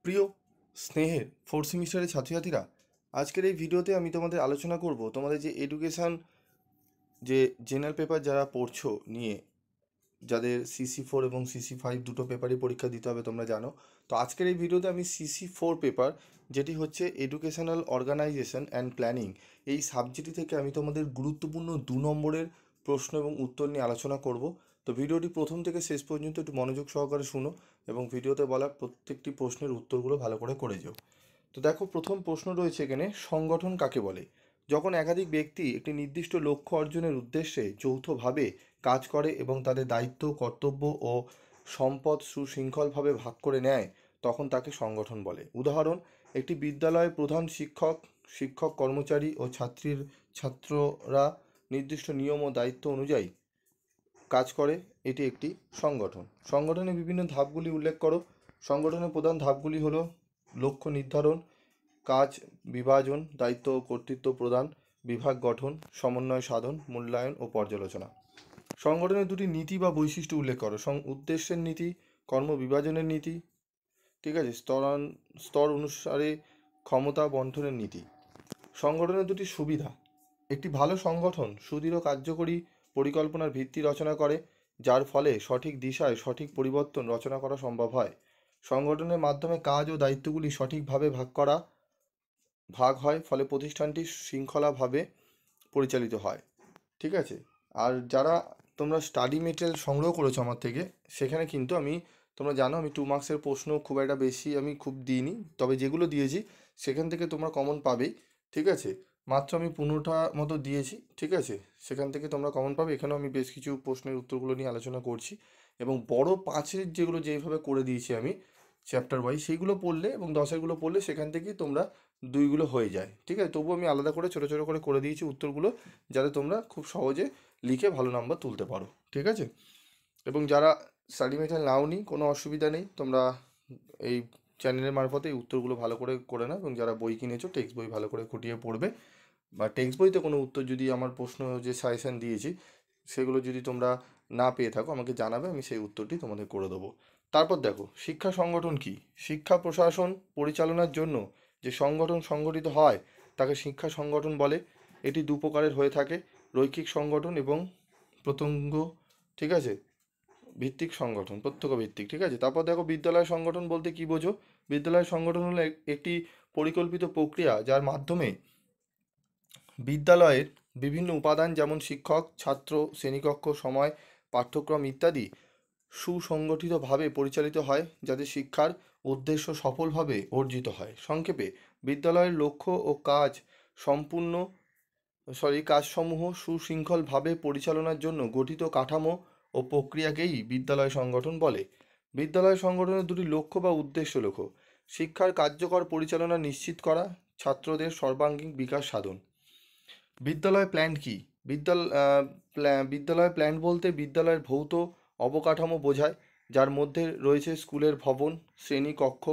প্রিয় স্নেহের ফোর্থ সেমিস্টারের ছাত্রছাত্রীরা, আজকের এই ভিডিওতে আমি তোমাদের আলোচনা করব তোমাদের যে এডুকেশান যে জেনারেল পেপার যারা পড়ছো নিয়ে, যাদের CC4 এবং CC5 দুটো পেপারই পরীক্ষা দিতে হবে তোমরা জানো। তো আজকের এই ভিডিওতে আমি CC4 পেপার, যেটি হচ্ছে এডুকেশনাল অর্গানাইজেশন অ্যান্ড প্ল্যানিং, এই সাবজেক্ট থেকে আমি তোমাদের গুরুত্বপূর্ণ 2 নম্বরের প্রশ্ন এবং উত্তর নিয়ে আলোচনা করব। তো ভিডিওটি প্রথম থেকে শেষ পর্যন্ত একটু মনোযোগ সহকারে শুনো এবং ভিডিওতে বলা প্রত্যেকটি প্রশ্নের উত্তরগুলো ভালো করে যেও। তো দেখো, প্রথম প্রশ্ন রয়েছে এখানে, সংগঠন কাকে বলে? যখন একাধিক ব্যক্তি একটি নির্দিষ্ট লক্ষ্য অর্জনের উদ্দেশ্যে যৌথভাবে কাজ করে এবং তাদের দায়িত্ব, কর্তব্য ও সম্পদ সুশৃঙ্খলভাবে ভাগ করে নেয়, তখন তাকে সংগঠন বলে। উদাহরণ: একটি বিদ্যালয়ের প্রধান শিক্ষক, শিক্ষক কর্মচারী ও ছাত্ররা নির্দিষ্ট নিয়ম ও দায়িত্ব অনুযায়ী কাজ করে, এটি একটি সংগঠন। সংগঠনের বিভিন্ন ধাপগুলি উল্লেখ করো। সংগঠনের প্রধান ধাপগুলি হলো লক্ষ্য নির্ধারণ, কাজ বিভাজন, দায়িত্ব ও কর্তৃত্ব প্রদান, বিভাগ গঠন, সমন্বয় সাধন, মূল্যায়ন ও পর্যালোচনা। সংগঠনের দুটি নীতি বা বৈশিষ্ট্য উল্লেখ করো। উদ্দেশ্যের নীতি, কর্ম বিভাজনের নীতি, ঠিক আছে, স্তর অনুসারে ক্ষমতা বন্টনের নীতি। সংগঠনের দুটি সুবিধা: একটি ভালো সংগঠন সুদৃঢ় কার্যকরী পরিকল্পনার ভিত্তি রচনা করে, যার ফলে সঠিক দিশায় সঠিক পরিবর্তন রচনা করা সম্ভব হয়। সংগঠনের মাধ্যমে কাজ ও দায়িত্বগুলি সঠিকভাবে ভাগ হয়, ফলে প্রতিষ্ঠানটি শৃঙ্খলাভাবে পরিচালিত হয়। ঠিক আছে। আর যারা তোমরা স্টাডি মেটেরিয়াল সংগ্রহ করেছো আমার থেকে, সেখানে কিন্তু তোমরা জানো আমি 2 মার্কসের প্রশ্ন খুব একটা বেশি খুব দিইনি, তবে যেগুলো দিয়েছি সেখান থেকে তোমরা কমন পাবেই। ঠিক আছে, মাত্র আমি 15টা মতো দিয়েছি। ঠিক আছে, সেখান থেকে তোমরা কমন পাবে। এখানেও আমি বেশ কিছু প্রশ্নের উত্তরগুলো নিয়ে আলোচনা করছি এবং বড় 5-এর যেগুলো যেইভাবে করে দিয়েছি আমি চ্যাপ্টার ওয়াইজ, সেইগুলো পড়লে এবং 10-এরগুলো পড়লে সেখান থেকেই তোমরা 2গুলো হয়ে যায়। ঠিক আছে, তবুও আমি আলাদা করে ছোটো ছোটো করে দিয়েছি উত্তরগুলো, যাতে তোমরা খুব সহজে লিখে ভালো নাম্বার তুলতে পারো। ঠিক আছে, এবং যারা স্টাডি মেটেরিয়াল নাওনি, কোনো অসুবিধা নেই, তোমরা এই চ্যানেলের মারফতে এই উত্তরগুলো ভালো করে নাও। এবং যারা বই কিনেছো, টেক্সট বই ভালো করে খুঁটিয়ে পড়বে, বা টেক্সট বইতে কোনো উত্তর যদি আমার প্রশ্ন যে সাজেশান দিয়েছি সেগুলো যদি তোমরা না পেয়ে থাকো, আমাকে জানাবে, আমি সেই উত্তরটি তোমাদের করে দেবো। তারপর দেখো, শিক্ষা সংগঠন কি? শিক্ষা প্রশাসন পরিচালনার জন্য যে সংগঠন সংগঠিত হয় তাকে শিক্ষা সংগঠন বলে। এটি 2 প্রকারের হয়ে থাকে: রৈখিক সংগঠন এবং প্রত্যঙ্গ, ঠিক আছে, ভিত্তিক সংগঠন, প্রত্যক্ষ ভিত্তিক। ঠিক আছে, তারপর দেখো, বিদ্যালয় সংগঠন বলতে কি বোঝো? বিদ্যালয় সংগঠন হলো একটি পরিকল্পিত প্রক্রিয়া যার মাধ্যমে বিদ্যালয়ের বিভিন্ন উপাদান, যেমন শিক্ষক, ছাত্র, শ্রেণীকক্ষ, সময়, পাঠ্যক্রম ইত্যাদি সুসংগঠিতভাবে পরিচালিত হয়, যাতে শিক্ষার উদ্দেশ্য সফলভাবে অর্জিত হয়। সংক্ষেপে, বিদ্যালয়ের লক্ষ্য ও কাজসমূহ সুশৃঙ্খলভাবে পরিচালনার জন্য গঠিত কাঠামো ও প্রক্রিয়াকেই বিদ্যালয় সংগঠন বলে। বিদ্যালয় সংগঠনের দুটি লক্ষ্য বা উদ্দেশ্য লক্ষ্য: শিক্ষার কার্যকর পরিচালনা নিশ্চিত করা, ছাত্রদের সর্বাঙ্গীন বিকাশ সাধন। বিদ্যালয় প্ল্যান কি? বিদ্যালয় প্ল্যান বলতে বিদ্যালয়ের ভৌত অবকাঠামো বোঝায়, যার মধ্যে রয়েছে স্কুলের ভবন, শ্রেণীকক্ষ,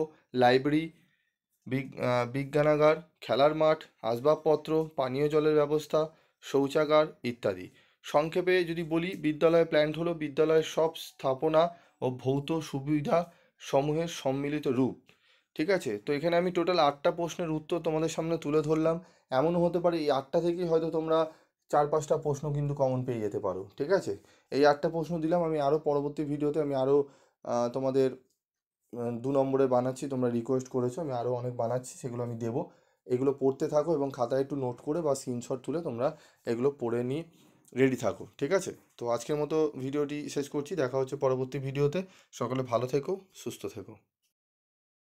লাইব্রেরি, বিজ্ঞানাগার, খেলার মাঠ, আসবাবপত্র, পানীয় জলের ব্যবস্থা, শৌচাগার ইত্যাদি। সংক্ষেপে যদি বলি, বিদ্যালয় প্ল্যান হলো বিদ্যালয়ের সব স্থাপনা ও ভৌত সুবিধা সমূহের সম্মিলিত রূপ। ঠিক আছে, তো এখানে আমি টোটাল 8টা প্রশ্নের উত্তর তোমাদের সামনে তুলে ধরলাম। এমনও হতে পারে এই 8টা থেকেই হয়তো তোমরা 4-5টা প্রশ্ন কিন্তু কমন পেয়ে যেতে পারো। ঠিক আছে, এই 8টা প্রশ্ন দিলাম, আমি আরও পরবর্তী ভিডিওতে আমি আরও তোমাদের 2 নম্বরে বানাচ্ছি। তোমরা রিকোয়েস্ট করেছো, আমি আরও অনেক বানাচ্ছি, সেগুলো আমি দেবো। এগুলো পড়তে থাকো এবং খাতায় একটু নোট করে বা স্ক্রিনশট তুলে তোমরা এগুলো পড়ে নিয়ে রেডি থাকো। ঠিক আছে, তো আজকের মতো ভিডিওটি শেষ করছি। দেখা হচ্ছে পরবর্তী ভিডিওতে। সকলে ভালো থেকো, সুস্থ থেকো।